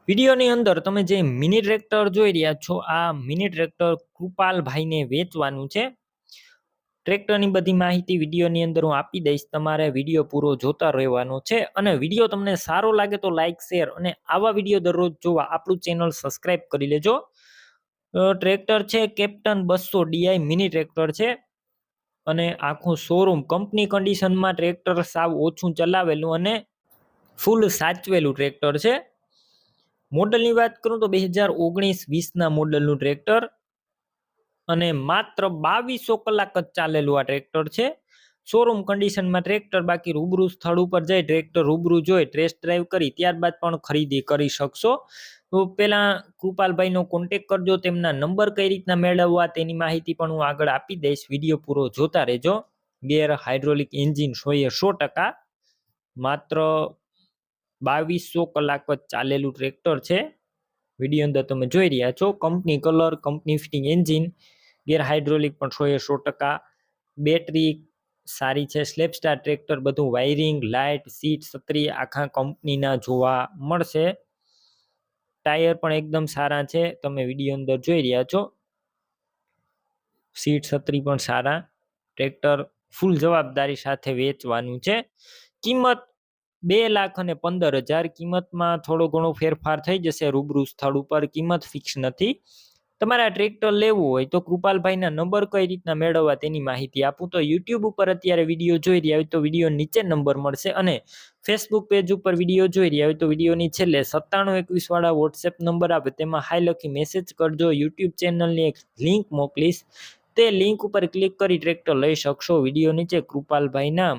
વિડીયોની અંદર તમે જે મિની ટ્રેક્ટર જોઈ રહ્યા છો, આ મિની ટ્રેક્ટર કૃપાલભાઈને વેચવાનું છે. ટ્રેક્ટરની બધી માહિતી વિડીયોની અંદર હું આપી દઈશ. તમારે વિડીયો પૂરો જોતા રહેવાનો છે અને વિડીયો તમને સારો લાગે તો લાઈક, શેર અને આવા વિડીયો દરરોજ જોવા આપણું ચેનલ સબસ્ક્રાઇબ કરી લેજો. ટ્રેક્ટર છે કેપ્ટન 200 DI મિની ટ્રેક્ટર છે અને આખું શોરૂમ કંપની કન્ડિશનમાં ટ્રેક્ટર સાવ ઓછું ચલાવેલું અને ફૂલ સાચવેલું ટ્રેક્ટર છે. મોડલની વાત કરું તો 2019-20ના મોડલનું ટ્રેક્ટર અને માત્ર 2200 કલાક જ ચાલેલું આ ટ્રેક્ટર છે. શોરૂમ કન્ડિશનમાં ટ્રેક્ટર, બાકી રૂબરૂ સ્થળ ઉપર જઈ ટ્રેક્ટર રૂબરૂ જોઈ ટેસ્ટ ડ્રાઈવ કરી ત્યારબાદ પણ ખરીદી કરી શકશો. તો પેલા કૃપાલભાઈનો કોન્ટેક કરજો. તેમના નંબર કઈ રીતના મેળવવા તેની માહિતી પણ હું આગળ આપી દઈશ. વિડીયો પૂરો જોતા રહેજો. ગેર હાઇડ્રોલિક એન્જિન 100%, માત્ર 2200 કલાક જ ચાલેલું ટ્રેક્ટર છે. વિડીયો અંદર તમે જોઈ રહ્યા છો. Company colour, company fitting engine, ગેર હાઇડ્રોલિક પણ 100%, બેટરી સારી છે. સ્લેપ સ્ટાર ટ્રેક્ટર, બધું વાયરિંગ, લાઇટ, સીટ, છત્રી આખા કંપનીના જોવા મળશે. ટાયર પણ એકદમ સારા છે, તમે વિડીયો અંદર જોઈ રહ્યા છો. સીટ, છત્રી પણ સારા. ટ્રેક્ટર ફૂલ જવાબદારી સાથે વેચવાનું છે. કિંમત 2,15,000. કિંમતમાં થોડો ઘણો ફેરફાર થઈ જશે રૂબરૂ સ્થળ ઉપર. કિંમત ફિક્સ નથી. તમારે આ ટ્રેક્ટર લેવું હોય તો કૃપાલભાઈના નંબર કઈ રીતના મેળવવા તેની માહિતી આપું તો યુટ્યુબ ઉપર અત્યારે વિડીયો જોઈ રહ્યા હોય તો વિડીયો નીચે નંબર મળશે અને ફેસબુક પેજ ઉપર વિડીયો જોઈ રહ્યા હોય તો વિડીયોની છેલ્લે 9721 વાળા વોટ્સએપ નંબર આવે તેમાં હાઈ લખી મેસેજ કરજો. યુટ્યુબ ચેનલની એક લિંક મોકલીશ, તે લિંક ઉપર ક્લિક કરી ટ્રેક્ટર લઈ શકશો. વિડીયો નીચે કૃપાલભાઈના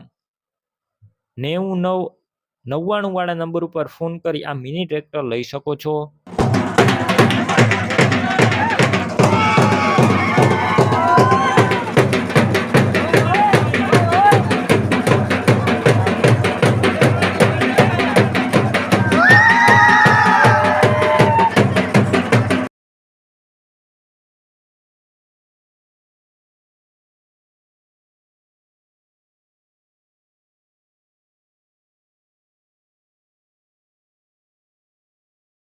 9999 વાળા નંબર ઉપર ફોન કરી આ મિની ટ્રેક્ટર લઈ શકો છો.